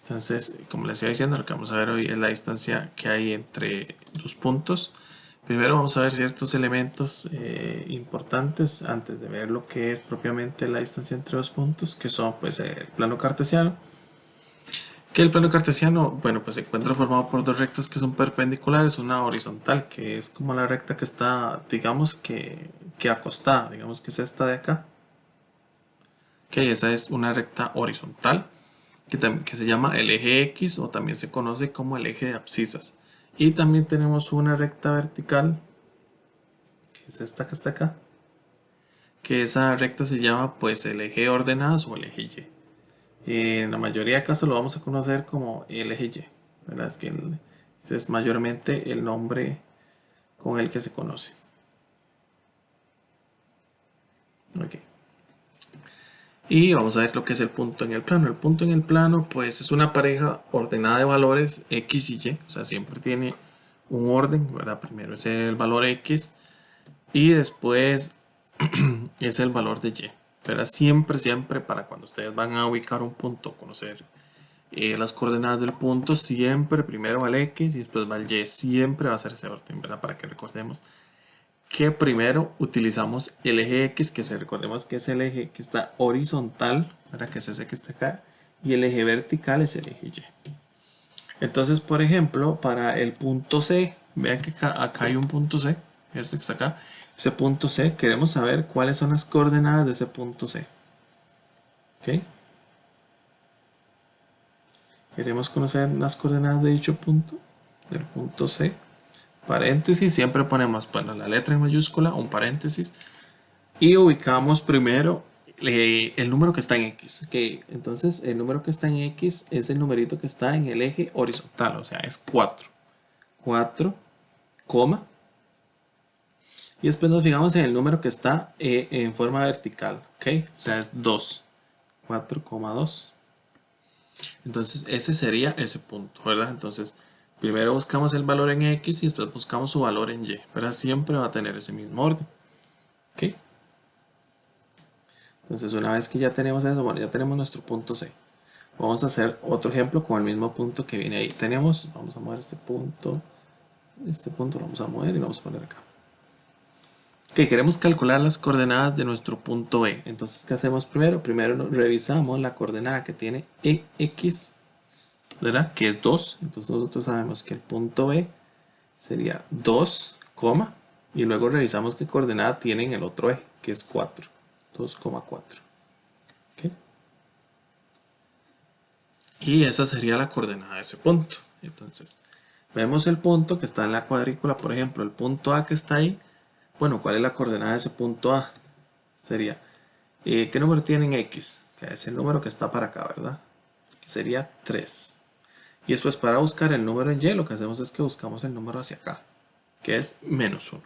Entonces, como les iba diciendo, lo que vamos a ver hoy es la distancia que hay entre dos puntos. Primero vamos a ver ciertos elementos importantes antes de ver lo que es propiamente la distancia entre dos puntos, que son pues el plano cartesiano. Que el plano cartesiano, bueno, pues se encuentra formado por dos rectas que son perpendiculares, una horizontal, que es como la recta que está, digamos que acostada, digamos que es esta de acá. Que esa es una recta horizontal que se llama el eje X o también se conoce como el eje de abscisas. Y también tenemos una recta vertical, que es esta que está acá, que esa recta se llama pues el eje de ordenadas o el eje Y. En la mayoría de casos lo vamos a conocer como el eje Y, ¿verdad? Es que ese es mayormente el nombre con el que se conoce. Okay. Y vamos a ver lo que es el punto en el plano. El punto en el plano pues es una pareja ordenada de valores X y Y, o sea, siempre tiene un orden, ¿verdad? Primero es el valor X y después es el valor de Y. Pero siempre, siempre para cuando ustedes van a ubicar un punto, conocer las coordenadas del punto, siempre primero va el X y después va el Y. Siempre va a ser ese orden, ¿verdad? Para que recordemos que primero utilizamos el eje X, que recordemos que es el eje que está horizontal, ¿verdad? Que es ese que está acá, y el eje vertical es el eje Y. Entonces, por ejemplo, para el punto C, vean que acá hay un punto C, este que está acá, ese punto C, queremos saber cuáles son las coordenadas de ese punto C. ¿Ok? Queremos conocer las coordenadas de dicho punto, del punto C. Paréntesis, siempre ponemos, bueno, la letra en mayúscula, un paréntesis, y ubicamos primero el número que está en X. Okay. Entonces, el número que está en X es el numerito que está en el eje horizontal, o sea, es 4. 4, coma. Y después nos fijamos en el número que está en forma vertical, ¿ok? O sea, es 2. 4,2. Entonces, ese sería ese punto, ¿verdad? Entonces, primero buscamos el valor en X y después buscamos su valor en Y, ¿verdad? Siempre va a tener ese mismo orden, ¿ok? Entonces, una vez que ya tenemos eso, bueno, ya tenemos nuestro punto C. Vamos a hacer otro ejemplo con el mismo punto que viene ahí. Vamos a mover este punto lo vamos a mover y lo vamos a poner acá. Ok, queremos calcular las coordenadas de nuestro punto B. Entonces, ¿qué hacemos primero? Primero revisamos la coordenada que tiene X, ¿verdad? Que es 2. Entonces nosotros sabemos que el punto B sería 2, y luego revisamos qué coordenada tiene en el otro eje, que es 4. 2,4. ¿Ok? Y esa sería la coordenada de ese punto. Entonces, vemos el punto que está en la cuadrícula, por ejemplo, el punto A que está ahí. Bueno, ¿cuál es la coordenada de ese punto A? Sería, ¿qué número tiene en X? Que es el número que está para acá, ¿verdad? Que sería 3. Y después para buscar el número en Y, lo que hacemos es que buscamos el número hacia acá, que es menos 1.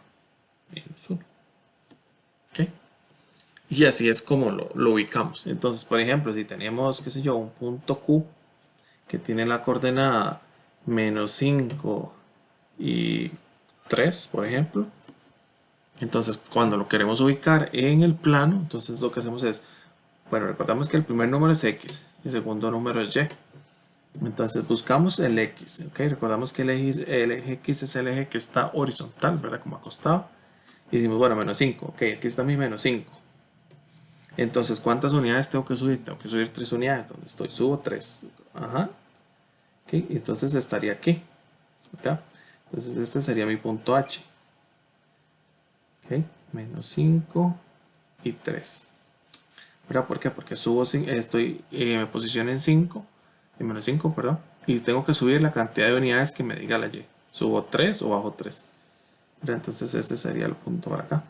Menos 1. ¿Ok? Y así es como lo ubicamos. Entonces, por ejemplo, si tenemos, qué sé yo, un punto Q que tiene la coordenada menos 5 y 3, por ejemplo. Entonces, cuando lo queremos ubicar en el plano, entonces lo que hacemos es, bueno, recordamos que el primer número es X y el segundo número es Y. Entonces buscamos el X, ¿ok? Recordamos que el eje X es el eje que está horizontal, ¿verdad? Como acostado. Y decimos, bueno, menos 5, ok, aquí está mi menos 5. Entonces, ¿cuántas unidades tengo que subir? Tengo que subir 3 unidades. ¿Dónde estoy? Subo 3. Ajá. Ok, entonces estaría aquí, ¿verdad? Entonces este sería mi punto H. Ok, menos 5 y 3. ¿Verdad? ¿Por qué? Porque me posiciono en 5, en menos 5, perdón, y tengo que subir la cantidad de unidades que me diga la Y. Subo 3 o bajo 3. ¿Verdad? Entonces este sería el punto para acá.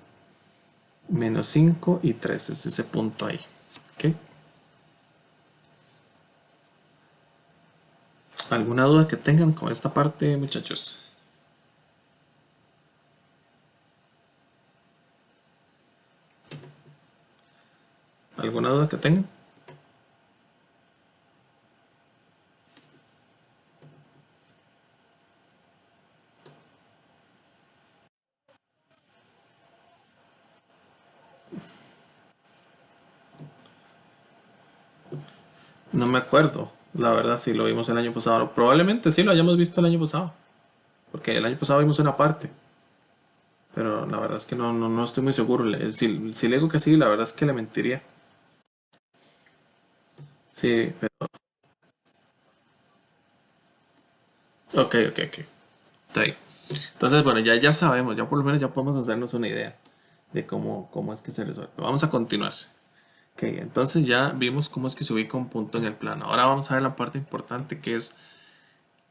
Menos 5 y 3 es ese punto ahí. ¿Ok? ¿Alguna duda que tengan con esta parte, muchachos? ¿Alguna duda que tengan? No me acuerdo. La verdad sí lo vimos el año pasado. Probablemente sí lo hayamos visto el año pasado. Porque el año pasado vimos una parte. Pero la verdad es que no estoy muy seguro. Si le digo que sí, la verdad es que le mentiría. Sí, pero... Ok. Está ahí. Entonces, bueno, ya sabemos, ya por lo menos ya podemos hacernos una idea de cómo es que se resuelve. Vamos a continuar. Ok, entonces ya vimos cómo es que se ubica un punto en el plano. Ahora vamos a ver la parte importante que es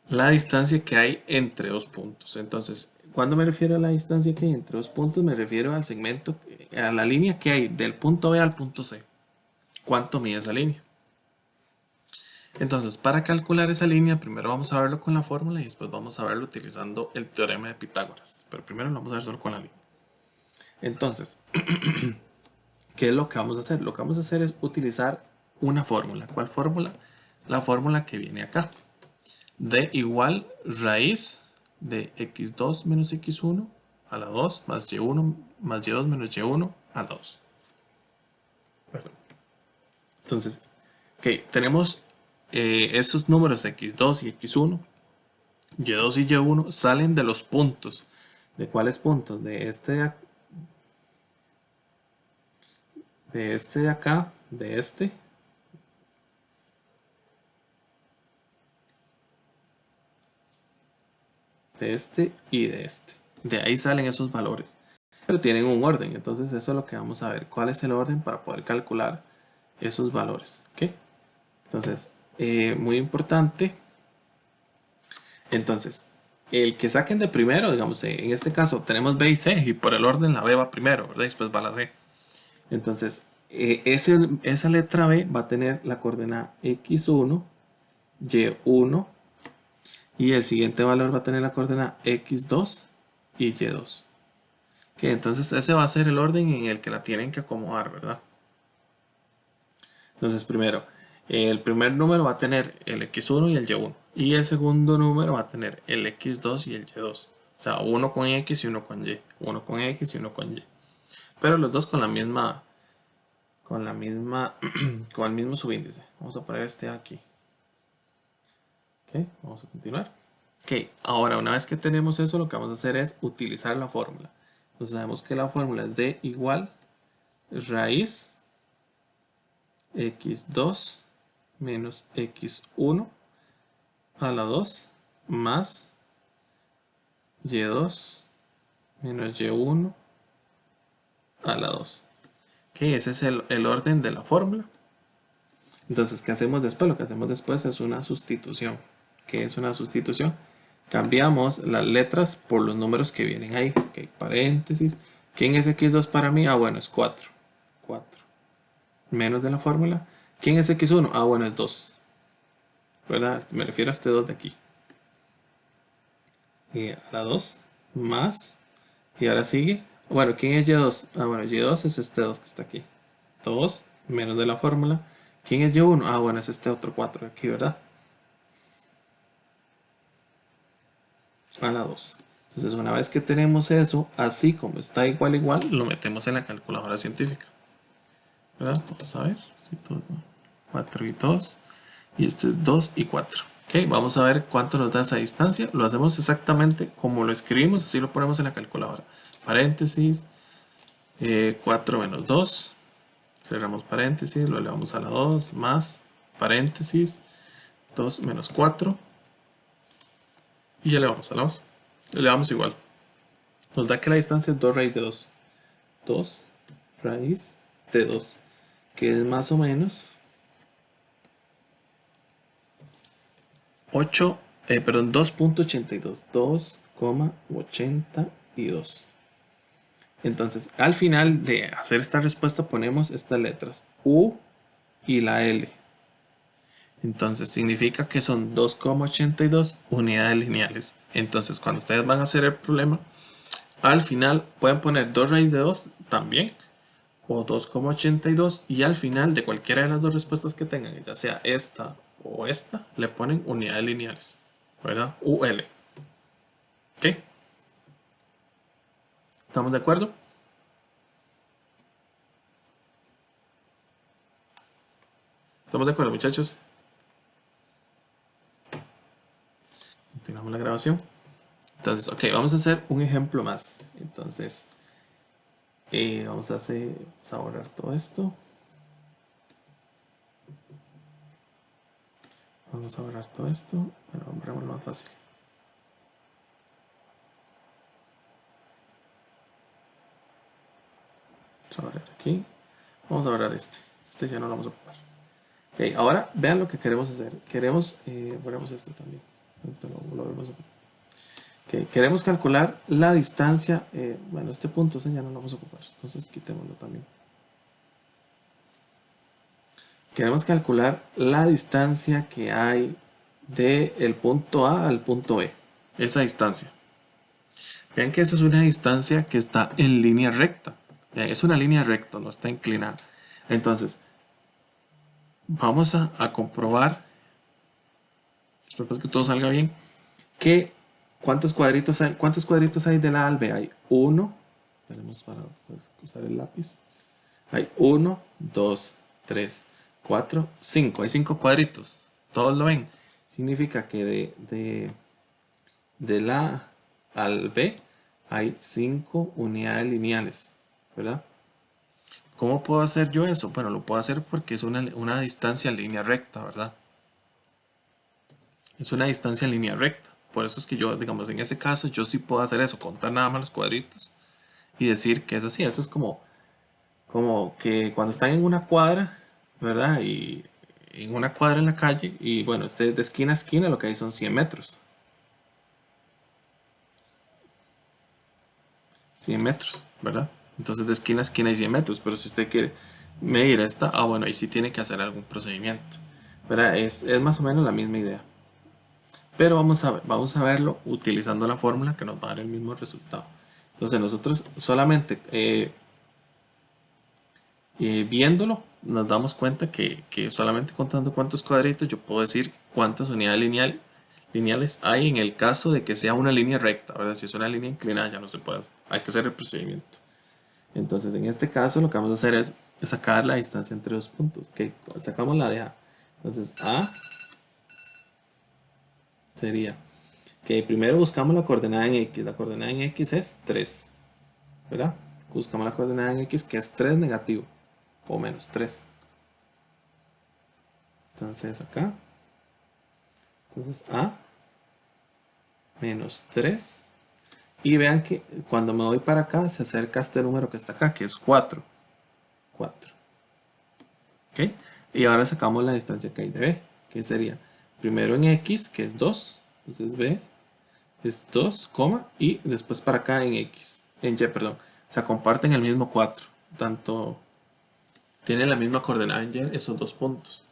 la distancia que hay entre dos puntos. Entonces, cuando me refiero a la distancia que hay entre dos puntos, me refiero al segmento, a la línea que hay del punto B al punto C. ¿Cuánto mide esa línea? Entonces, para calcular esa línea, primero vamos a verlo con la fórmula y después vamos a verlo utilizando el teorema de Pitágoras. Pero primero lo vamos a ver solo con la línea. Entonces, ¿qué es lo que vamos a hacer? Lo que vamos a hacer es utilizar una fórmula. ¿Cuál fórmula? La fórmula que viene acá. D igual raíz de x2 menos x1 a la 2 más y1 más y2 menos y1 a la 2. Perdón. Entonces, ok, tenemos esos números x2 y x1, y2 y y1 salen de los puntos. ¿De cuáles puntos? De este de acá, de este y de este. De ahí salen esos valores. Pero tienen un orden, entonces eso es lo que vamos a ver. ¿Cuál es el orden para poder calcular esos valores? ¿Ok? Entonces, muy importante. Entonces, el que saquen de primero, digamos, en este caso tenemos B y C, y por el orden la B va primero, ¿verdad? Y después va la C. Entonces, esa letra B va a tener la coordenada x1, y1, y el siguiente valor va a tener la coordenada x2 y y2. Ok, entonces ese va a ser el orden en el que la tienen que acomodar, ¿verdad? Entonces, primero, el primer número va a tener el x1 y el y1. Y el segundo número va a tener el x2 y el y2. O sea, uno con x y uno con y. Uno con x y uno con y. Pero los dos con el mismo subíndice. Vamos a poner este aquí. Ok, vamos a continuar. Ok, ahora una vez que tenemos eso, lo que vamos a hacer es utilizar la fórmula. Entonces sabemos que la fórmula es d igual raíz x2 menos x1 a la 2 más y2 menos y1 a la 2. Ok, ese es el orden de la fórmula. Entonces, ¿qué hacemos después? Lo que hacemos después es una sustitución. ¿Qué es una sustitución? Cambiamos las letras por los números que vienen ahí. Ok, paréntesis. ¿Quién es x2 para mí? Ah, bueno, es 4. 4. Menos de la fórmula. ¿Quién es x1? Ah, bueno, es 2. ¿Verdad? Me refiero a este 2 de aquí. Y a la 2 más. Y ahora sigue. Bueno, ¿quién es y2? Ah, bueno, y2 es este 2 que está aquí. 2 menos de la fórmula. ¿Quién es y1? Ah, bueno, es este otro 4 de aquí, ¿verdad? A la 2. Entonces, una vez que tenemos eso, así como está igual, lo metemos en la calculadora científica. ¿Verdad? Vamos a ver. 4 y 2. Y este es 2 y 4. Ok, vamos a ver cuánto nos da esa distancia. Lo hacemos exactamente como lo escribimos, así lo ponemos en la calculadora. Paréntesis, 4 menos 2. Cerramos paréntesis, lo elevamos a la 2, más paréntesis, 2 menos 4. Y elevamos a la 2. Elevamos igual. Nos da que la distancia es 2 raíz de 2. 2 raíz de 2, que es más o menos 8, perdón, 2.82, 2,82. Entonces, al final de hacer esta respuesta ponemos estas letras U y la L. Entonces, significa que son 2,82 unidades lineales. Entonces, cuando ustedes van a hacer el problema, al final pueden poner 2 raíz de 2 también, o 2,82, y al final de cualquiera de las dos respuestas que tengan, ya sea esta o esta, le ponen unidades lineales, ¿verdad? UL. ¿Ok? ¿Estamos de acuerdo? ¿Estamos de acuerdo, muchachos? Dejamos la grabación. Entonces, ok, vamos a hacer un ejemplo más. Entonces, vamos a borrar todo esto. Vamos a borrar todo esto. Pero borrémoslo más fácil. Vamos a borrar aquí. Vamos a borrar este. Este ya no lo vamos a ocupar. Ok, ahora vean lo que queremos hacer. Queremos, borremos esto también. Lo volvemos a ocupar. Okay, queremos calcular la distancia. Bueno, este punto ya no lo vamos a ocupar. Entonces quitémoslo también. Queremos calcular la distancia que hay del punto A al punto B. Esa distancia. Vean que esa es una distancia que está en línea recta. Vean, es una línea recta, no está inclinada. Entonces, vamos a comprobar, espero que todo salga bien, que ¿cuántos cuadritos hay de la A al B? Hay 1, tenemos para usar el lápiz. Hay 1, 2, 3, 4, 5. Hay 5 cuadritos. Todos lo ven. Significa que de la A al B hay 5 unidades lineales, ¿verdad? ¿Cómo puedo hacer yo eso? Bueno, lo puedo hacer porque es una distancia en línea recta, ¿verdad? Es una distancia en línea recta. Por eso es que yo, digamos, en ese caso, yo sí puedo hacer eso, contar nada más los cuadritos y decir que es así. Eso es como que cuando están en una cuadra, ¿verdad? Y en una cuadra en la calle, y bueno, de esquina a esquina lo que hay son 100 metros. 100 metros, ¿verdad? Entonces de esquina a esquina hay 100 metros, pero si usted quiere medir esta, bueno, ahí sí tiene que hacer algún procedimiento, ¿verdad? Es más o menos la misma idea. Pero vamos a verlo utilizando la fórmula que nos va a dar el mismo resultado. Entonces nosotros solamente viéndolo nos damos cuenta que solamente contando cuántos cuadritos yo puedo decir cuántas unidades lineales hay en el caso de que sea una línea recta, ¿verdad? Si es una línea inclinada ya no se puede hacer, hay que hacer el procedimiento. Entonces en este caso lo que vamos a hacer es sacar la distancia entre dos puntos. Okay, sacamos la de A. Entonces A sería que primero buscamos la coordenada en X. La coordenada en X es 3, ¿verdad? Buscamos la coordenada en X que es 3 negativo o menos 3. Entonces acá, entonces A menos 3. Y vean que cuando me voy para acá se acerca este número que está acá, que es 4. 4. ¿Ok? Y ahora sacamos la distancia que hay de B, que sería primero en X, que es 2. Entonces B es 2, y después para acá en X, en Y, perdón. O sea, comparten el mismo 4. Tanto tienen la misma coordenada en Y esos dos puntos.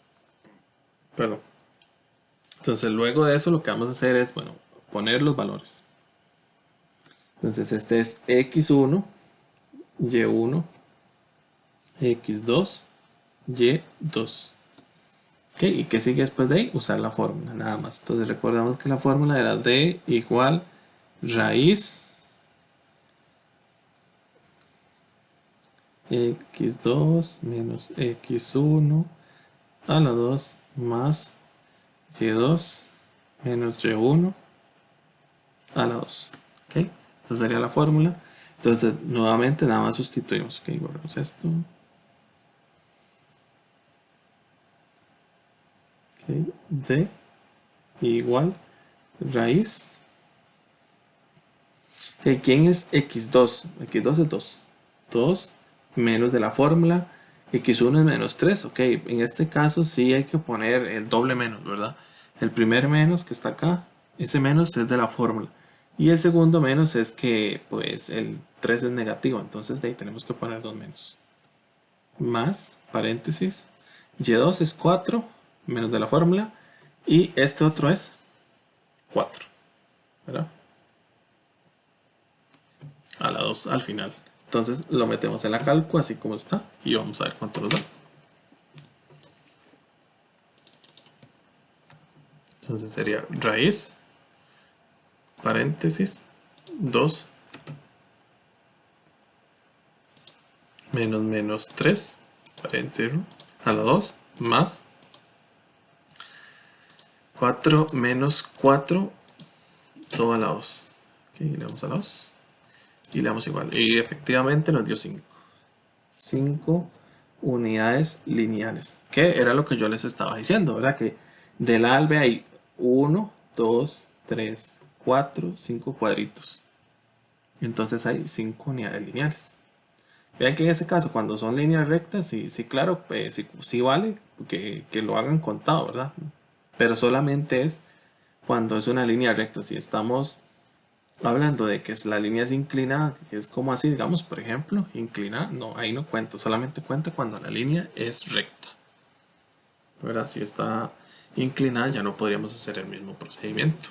Perdón. Entonces luego de eso lo que vamos a hacer es, bueno, poner los valores. Entonces este es X1, Y1, X2, Y2. ¿Ok? ¿Y qué sigue después de ahí? Usar la fórmula, nada más. Entonces recordamos que la fórmula era D igual raíz X2 menos X1 a la 2 más Y2 menos Y1 a la 2. ¿Ok? Esa sería la fórmula. Entonces nuevamente nada más sustituimos. Ok, borramos esto. Ok, D igual raíz. Ok, ¿quién es X2? X2 es 2. 2 menos de la fórmula. X1 es menos 3. Ok, en este caso sí hay que poner el doble menos, ¿verdad? El primer menos que está acá, ese menos es de la fórmula. Y el segundo menos es que pues el 3 es negativo, entonces de ahí tenemos que poner dos menos. Más, paréntesis, Y2 es 4 menos de la fórmula y este otro es 4, ¿verdad? A la 2 al final. Entonces lo metemos en la calco así como está y vamos a ver cuánto nos da. Entonces sería raíz, paréntesis, 2 menos menos 3, paréntesis, a la 2 más 4 menos 4 todo a la 2. Ok, le damos a la 2 y le damos igual. Y efectivamente nos dio 5. 5 unidades lineales. Que era lo que yo les estaba diciendo, ¿verdad? Que del A al B hay 1, 2, 3, 4, 5 cuadritos. Entonces hay 5 unidades lineales. Vean que en ese caso, cuando son líneas rectas, sí, sí claro, pues, sí, sí vale que lo hagan contado, ¿verdad? Pero solamente es cuando es una línea recta. Si estamos hablando de que la línea es inclinada, que es como así, digamos, por ejemplo, inclinada, no, ahí no cuenta, solamente cuenta cuando la línea es recta. ¿Verdad? Si está inclinada ya no podríamos hacer el mismo procedimiento.